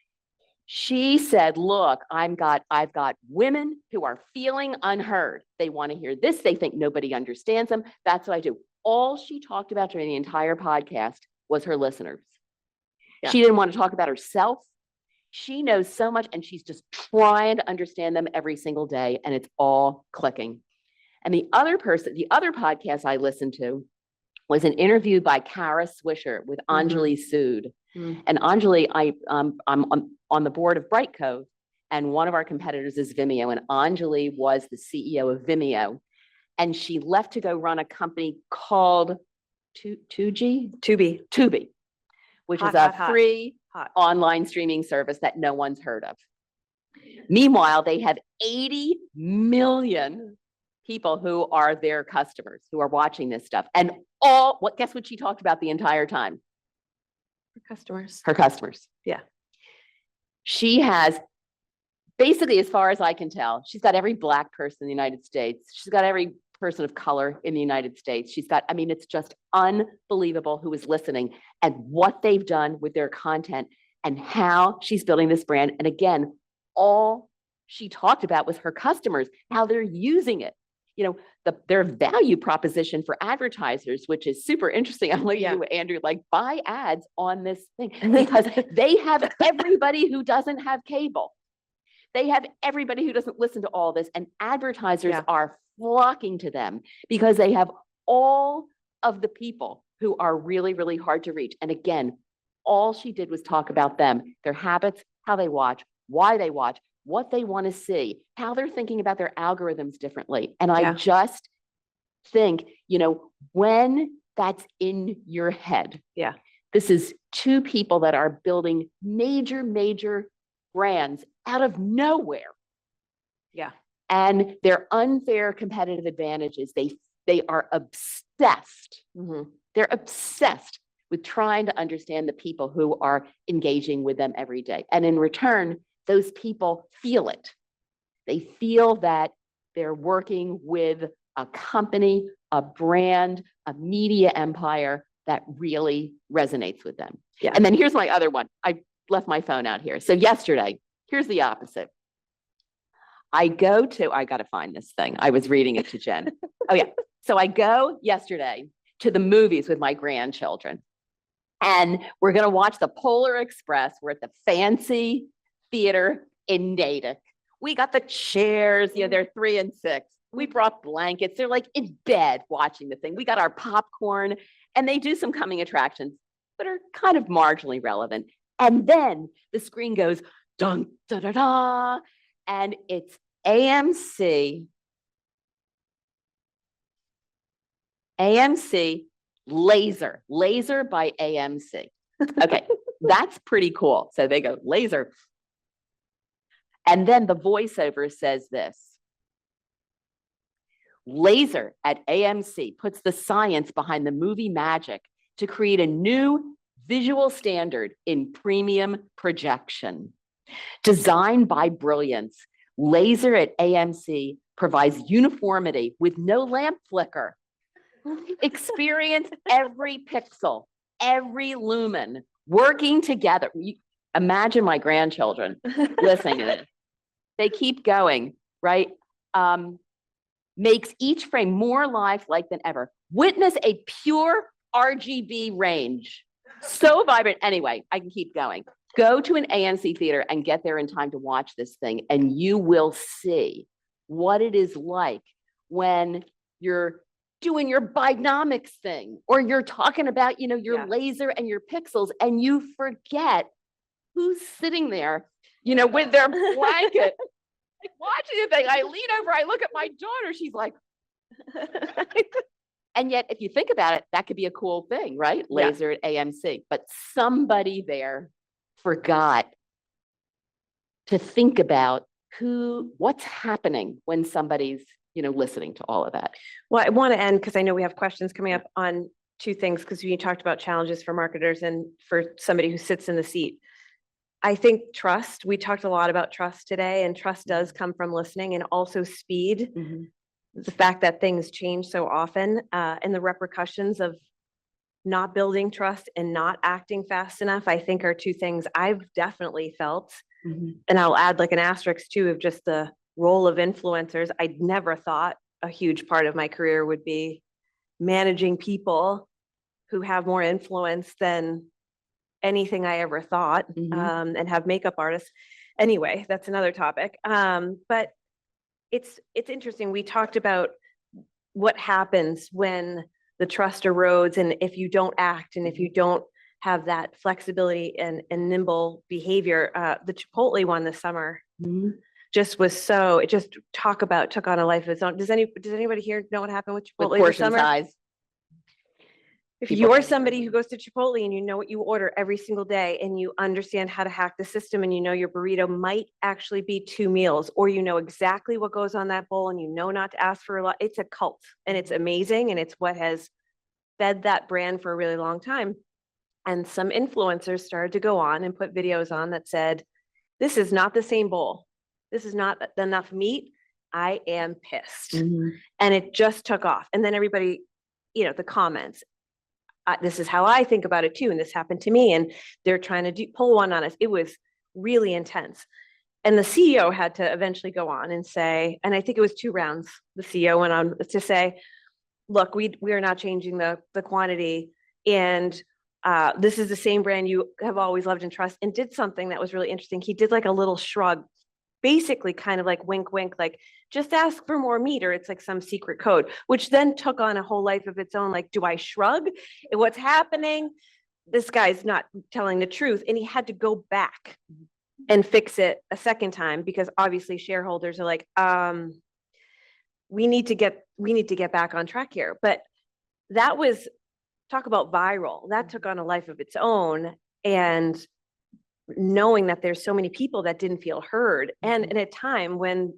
She said, look, I've got women who are feeling unheard. They want to hear this. They think nobody understands them. That's what I do. All she talked about during the entire podcast was her listeners. She didn't want to talk about herself. She knows so much and she's just trying to understand them every single day, and it's all clicking. And the other podcast I listened to was an interview by Kara Swisher with Anjali Sood. And Anjali, I'm on the board of Bright Cove, and one of our competitors is Vimeo. And Anjali was the CEO of Vimeo. And she left to go run a company called Tubi, which is a free online streaming service that no one's heard of. Meanwhile, they have 80 million people who are their customers, who are watching this stuff. And guess what she talked about the entire time? Her customers. Yeah. She has basically, as far as I can tell, she's got every Black person in the United States. She's got every person of color in the United States. She's got, I mean, it's just unbelievable who is listening and what they've done with their content and how she's building this brand. And again, all she talked about was her customers, how they're using it. You know, their value proposition for advertisers, which is super interesting. I'm like you, Andrew, like buy ads on this thing because they have everybody who doesn't have cable. They have everybody who doesn't listen to all this, and advertisers are flocking to them because they have all of the people who are really, really hard to reach. And again, all she did was talk about them, their habits, how they watch, why they watch, what they want to see, how they're thinking about their algorithms differently. And I just think, you know, when that's in your head, this is two people that are building major, major brands out of nowhere. Yeah. And their unfair competitive advantages, they are obsessed. They're obsessed with trying to understand the people who are engaging with them every day. And in return, those people feel it. They feel that they're working with a company, a brand, a media empire that really resonates with them. Yeah. And then here's my other one. I left my phone out here. So yesterday, here's the opposite. I got to find this thing. I was reading it to Jen. Oh yeah. So I go yesterday to the movies with my grandchildren, and we're going to watch the Polar Express. We're at the fancy theater in Natick. We got the chairs, you know, they're 3 and 6. We brought blankets. They're like in bed watching the thing. We got our popcorn, and they do some coming attractions that are kind of marginally relevant. And then the screen goes dun da da da, and it's AMC Laser by AMC. Okay, that's pretty cool. So they go Laser. And then the voiceover says this: Laser at AMC puts the science behind the movie magic to create a new visual standard in premium projection. Designed by brilliance, Laser at AMC provides uniformity with no lamp flicker. Experience every pixel, every lumen working together. Imagine my grandchildren listening to this. They keep going, right? Makes each frame more lifelike than ever. Witness a pure RGB range. So vibrant. Anyway, I can keep going. Go to an AMC theater and get there in time to watch this thing, and you will see what it is like when you're doing your Bidenomics thing, or you're talking about, you know, your laser and your pixels, and you forget who's sitting there, you know, with their blanket, like watching the thing. I lean over, I look at my daughter, she's like, and yet if you think about it, that could be a cool thing, right? Laser at AMC, but somebody there forgot to think about what's happening when somebody's, you know, listening to all of that. Well, I want to end because I know we have questions coming up on two things, because we talked about challenges for marketers and for somebody who sits in the seat. I think trust, we talked a lot about trust today, and trust does come from listening, and also speed. The fact that things change so often, and the repercussions of not building trust and not acting fast enough, I think are two things I've definitely felt. And I'll add like an asterisk too of just the role of influencers. I'd never thought a huge part of my career would be managing people who have more influence than anything I ever thought, and have makeup artists. Anyway, that's another topic. But it's interesting. We talked about what happens when the trust erodes, and if you don't act, and if you don't have that flexibility and nimble behavior. The Chipotle one this summer just was so, it just took on a life of its own. Does anybody here know what happened with Chipotle this portion summer? size. If you're somebody who goes to Chipotle and you know what you order every single day, and you understand how to hack the system, and you know your burrito might actually be 2 meals, or you know exactly what goes on that bowl, and you know not to ask for a lot, it's a cult, and it's amazing, and it's what has fed that brand for a really long time. And some influencers started to go on and put videos on that said, this is not the same bowl. This is not enough meat. I am pissed. And it just took off. And then everybody, the comments, this is how I think about it too. And this happened to me. And they're trying to pull one on us. It was really intense. And the CEO had to eventually go on and say, and I think it was 2 rounds, the CEO went on to say, look, we are not changing the quantity. And this is the same brand you have always loved and trust, and did something that was really interesting. He did like a little shrug, basically kind of like wink, wink, like just ask for more meat, or it's like some secret code, which then took on a whole life of its own. Like, do I shrug? What's happening? This guy's not telling the truth. And he had to go back and fix it a second time, because obviously shareholders are like, we need to get back on track here. But that was, talk about viral, that took on a life of its own. And knowing that there's so many people that didn't feel heard, and at a time when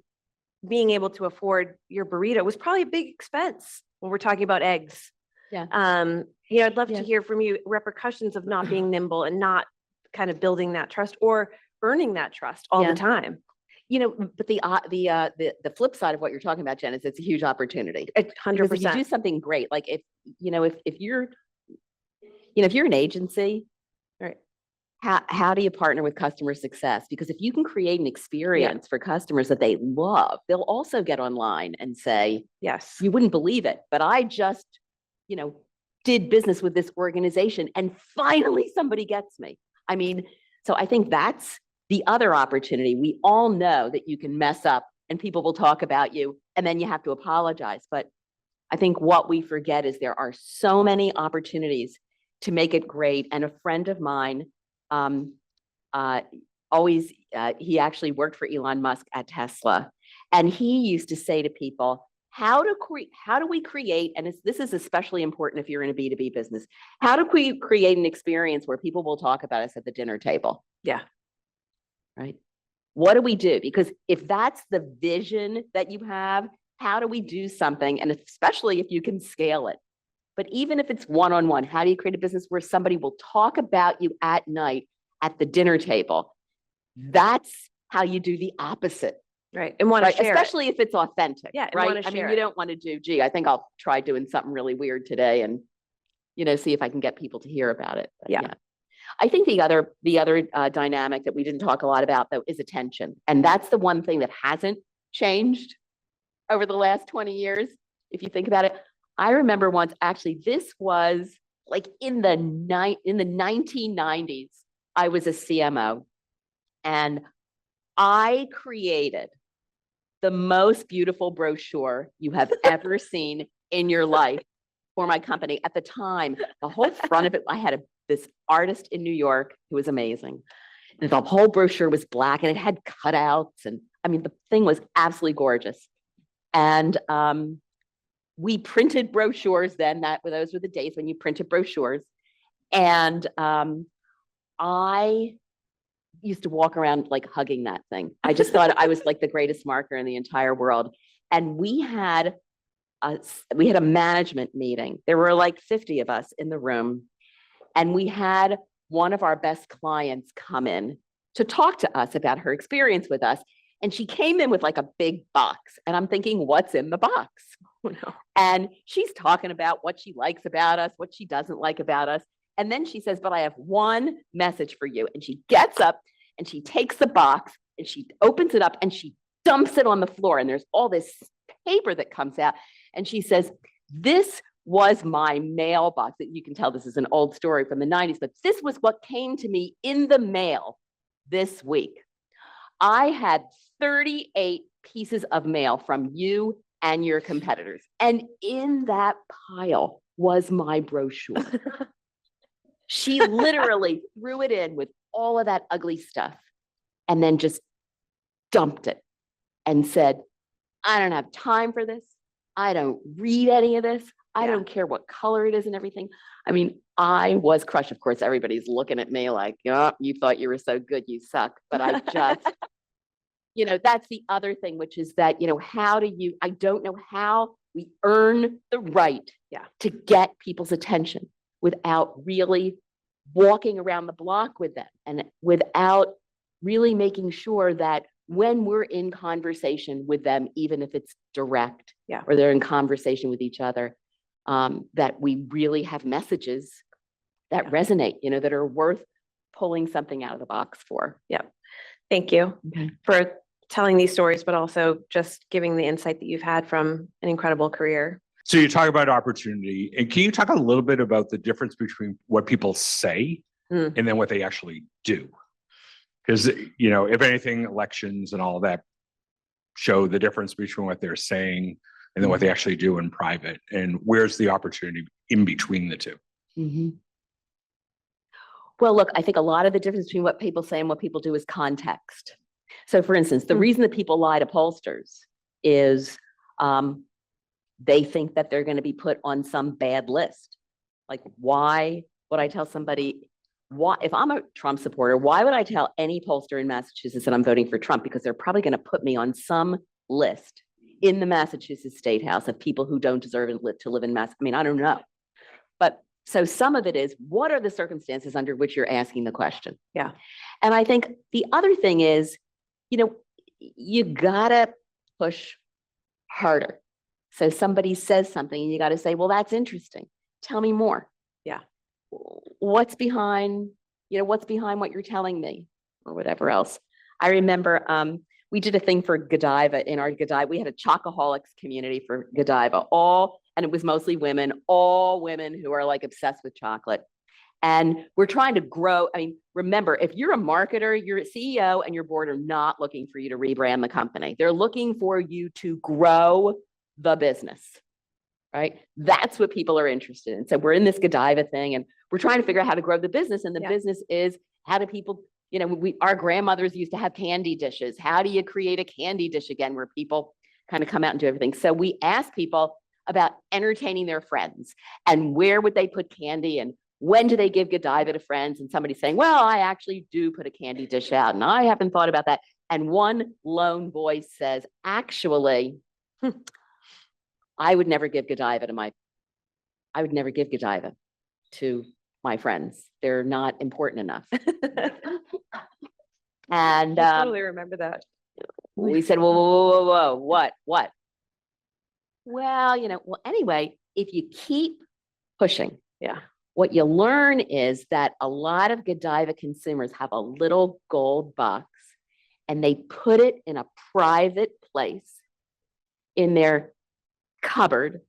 being able to afford your burrito was probably a big expense when we're talking about eggs. Yeah. I'd love to hear from you repercussions of not being nimble and not kind of building that trust or earning that trust all the time. But the flip side of what you're talking about, Jen, is it's a huge opportunity. 100%. Because if you do something great, like if you're an agency, right? How do you partner with customer success? Because if you can create an experience for customers that they love, they'll also get online and say, yes, you wouldn't believe it, but I just, did business with this organization and finally somebody gets me. I mean, so I think that's the other opportunity. We all know that you can mess up and people will talk about you and then you have to apologize. But I think what we forget is there are so many opportunities to make it great. And a friend of mine, he actually worked for Elon Musk at Tesla. And he used to say to people, how do we create, and this is especially important if you're in a B2B business, how do we create an experience where people will talk about us at the dinner table? Yeah. Right. What do we do? Because if that's the vision that you have, how do we do something? And especially if you can scale it. But even if it's one-on-one, how do you create a business where somebody will talk about you at night at the dinner table? That's how you do the opposite. Right. And want to share especially if it's authentic. Yeah. Right. I mean, you don't want to do, I think I'll try doing something really weird today and, see if I can get people to hear about it. But yeah. I think the other dynamic that we didn't talk a lot about, though, is attention. And that's the one thing that hasn't changed over the last 20 years. If you think about it, I remember once, actually, this was like in the 1990s, I was a CMO and I created the most beautiful brochure you have ever seen in your life for my company. At the time, the whole front of it, I had this artist in New York who was amazing. And the whole brochure was black and it had cutouts. And I mean, the thing was absolutely gorgeous. And we printed brochures then. Those were the days when you printed brochures. And I used to walk around like hugging that thing. I just thought I was like the greatest marketer in the entire world. And we had a management meeting. There were like 50 of us in the room. And we had one of our best clients come in to talk to us about her experience with us. And she came in with like a big box. And I'm thinking, what's in the box? Oh, no. And she's talking about what she likes about us, what she doesn't like about us. And then she says, but I have one message for you. And she gets up and she takes the box and she opens it up and she dumps it on the floor. And there's all this paper that comes out. And she says, this was my mailbox. That you can tell this is an old story from the 90s, but this was what came to me in the mail this week. I had 38 pieces of mail from you and your competitors. And in that pile was my brochure. She literally threw it in with all of that ugly stuff and then just dumped it and said, I don't have time for this. I don't read any of this. I don't care what color it is and everything. I mean, I was crushed. Of course, everybody's looking at me like, oh, you thought you were so good, you suck. But I just, that's the other thing, which is that, I don't know how we earn the right to get people's attention without really walking around the block with them and without really making sure that when we're in conversation with them, even if it's direct or they're in conversation with each other, that we really have messages that resonate, that are worth pulling something out of the box for. Yeah. Thank you for telling these stories, but also just giving the insight that you've had from an incredible career. So you talk about opportunity, and can you talk a little bit about the difference between what people say and then what they actually do? Because, if anything, elections and all of that show the difference between what they're saying and then what they actually do in private. And where's the opportunity in between the two? Well, look, I think a lot of the difference between what people say and what people do is context. So for instance, the reason that people lie to pollsters is they think that they're going to be put on some bad list. Like, why would I tell somebody, if I'm a Trump supporter, why would I tell any pollster in Massachusetts that I'm voting for Trump? Because they're probably going to put me on some list in the Massachusetts State House of people who don't deserve to live in Mass. I mean, I don't know. But so some of it is, what are the circumstances under which you're asking the question? Yeah. And I think the other thing is, you gotta push harder. So somebody says something and you got to say, well, that's interesting. Tell me more. Yeah. What's behind what you're telling me or whatever else. I remember we did a thing for Godiva in our Godiva. We had a chocoholics community for Godiva, and it was mostly women, all women who are like obsessed with chocolate. And we're trying to grow. I mean, remember, if you're a marketer, your CEO and your board are not looking for you to rebrand the company. They're looking for you to grow the business, right? That's what people are interested in. So we're in this Godiva thing and we're trying to figure out how to grow the business. And the business is, how do people, our grandmothers used to have candy dishes. How do you create a candy dish again where people kind of come out and do everything? So we asked people about entertaining their friends and where would they put candy and when do they give Godiva to friends? And somebody saying, well, I actually do put a candy dish out and I haven't thought about that. And one lone voice says, actually, I would never give Godiva to my friends. They're not important enough. And I totally remember that. We said, whoa, what? Well, anyway, if you keep pushing, what you learn is that a lot of Godiva consumers have a little gold box and they put it in a private place in their cupboard.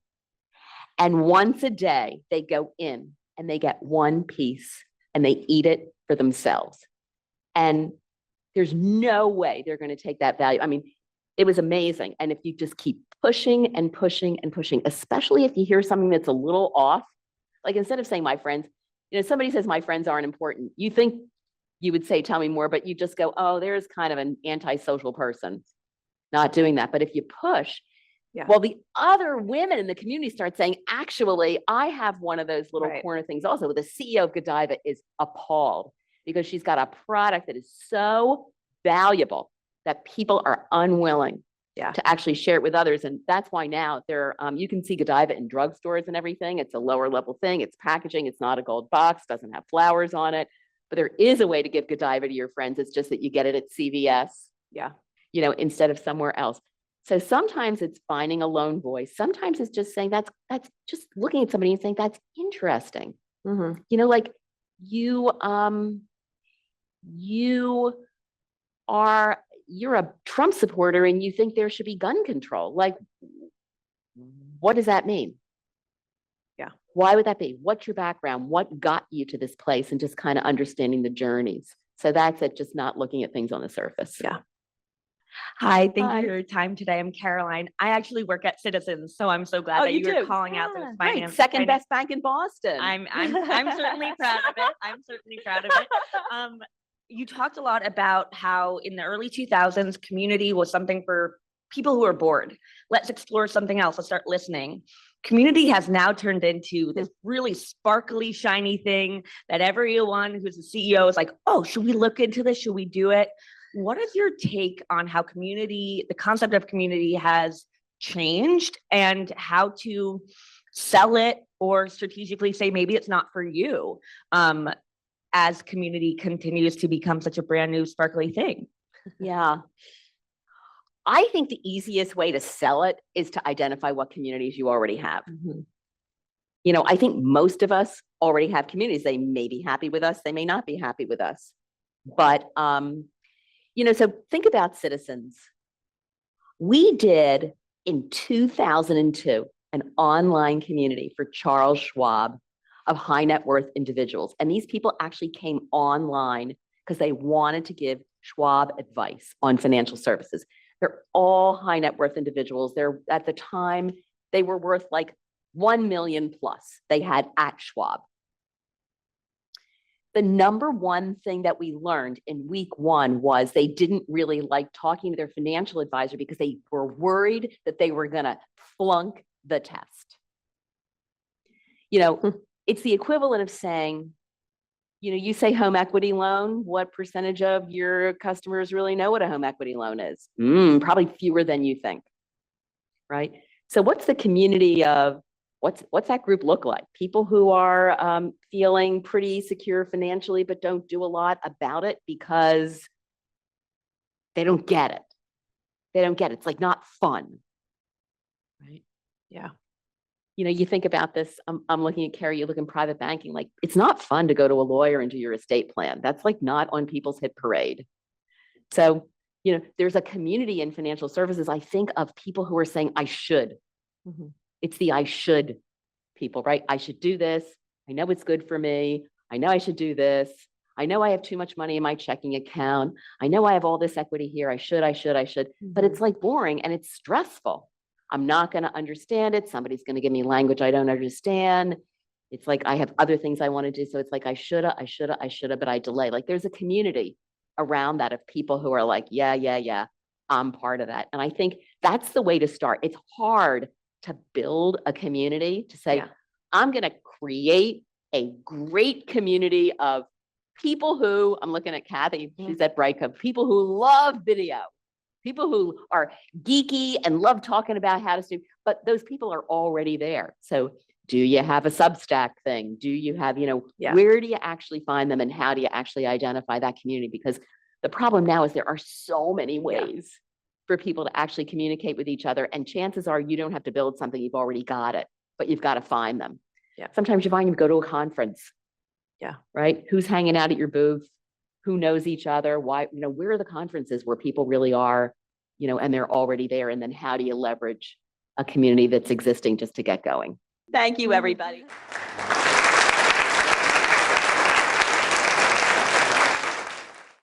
And once a day they go in and they get one piece and they eat it for themselves. And there's no way they're going to take that value. I mean, it was amazing. And if you just keep pushing and pushing and pushing, especially if you hear something that's a little off, like instead of saying my friends, somebody says my friends aren't important. You think you would say, tell me more, but you just go, oh, there's kind of an antisocial person not doing that. But if you push, well, the other women in the community start saying, actually, I have one of those little corner things also. The CEO of Godiva is appalled because she's got a product that is so valuable that people are unwilling to actually share it with others. And that's why now you can see Godiva in drugstores and everything. It's a lower level thing. It's packaging. It's not a gold box, doesn't have flowers on it. But there is a way to give Godiva to your friends. It's just that you get it at CVS, instead of somewhere else. So sometimes it's finding a lone voice. Sometimes it's just saying that's just looking at somebody and saying, that's interesting. Like you're a Trump supporter and you think there should be gun control. Like, what does that mean? Why would that be? What's your background? What got you to this place? And just kind of understanding the journeys. So that's it, just not looking at things on the surface. Yeah. Hi, thank Hi. you for your time today. I'm Caroline. I actually work at Citizens, so I'm so glad that you're calling out those Right, finance. second best bank in Boston. I'm certainly proud of it. I'm certainly proud of it. You talked a lot about how in the early 2000s, community was something for people who are bored. Let's explore something else. Let's start listening. Community has now turned into this really sparkly, shiny thing that everyone who's a CEO is like, oh, should we look into this? Should we do it? What is your take on how community, the concept of community has changed and how to sell it or strategically say maybe it's not for you as community continues to become such a brand new sparkly thing? Yeah. I think the easiest way to sell it is to identify what communities you already have. You know, I think most of us already have communities. They may be happy with us. They may not be happy with us. But, you know, so think about Citizens. We did in 2002 an online community for Charles Schwab of high net worth individuals. And these people actually came online because they wanted to give Schwab advice on financial services. They're all high net worth individuals. They're at the time, they were worth like 1 million plus they had at Schwab. The number one thing that we learned in week one was they didn't really like talking to their financial advisor because they were worried that they were going to flunk the test. You know, it's the equivalent of saying, you know, you say home equity loan, what percentage of your customers really know what a home equity loan is? Probably fewer than you think, right? So what's the community of, what's that group look like? People who are feeling pretty secure financially, but don't do a lot about it because they don't get it. They don't get it. It's like not fun, right? Yeah. You know, you think about this, I'm looking at Carrie, you look in private banking, like it's not fun to go to a lawyer and do your estate plan. That's like not on people's hit parade. So, you know, there's a community in financial services, I think, of people who are saying, I should. It's the I should people, right? I should do this. I know it's good for me. I know I should do this. I know I have too much money in my checking account. I know I have all this equity here. I should. But it's like boring and it's stressful. I'm not going to understand it. Somebody's going to give me language I don't understand. It's like I have other things I want to do. So it's like I shoulda, but I delay. Like there's a community around that of people who are like, yeah, I'm part of that. And I think that's the way to start. It's hard to build a community to say, I'm going to create a great community of people who, I'm looking at Kathy, she's at Brightcove, people who love video, people who are geeky and love talking about how to do, but those people are already there. So do you have a Substack thing? Do you have, you know, where do you actually find them and how do you actually identify that community? Because the problem now is there are so many ways for people to actually communicate with each other. And chances are you don't have to build something, you've already got it, but you've got to find them. Sometimes you find them, go to a conference. Right? Who's hanging out at your booth? Who knows each other? Why, you know, where are the conferences where people really are, you know, and they're already there? And then how do you leverage a community that's existing just to get going? Thank you, everybody.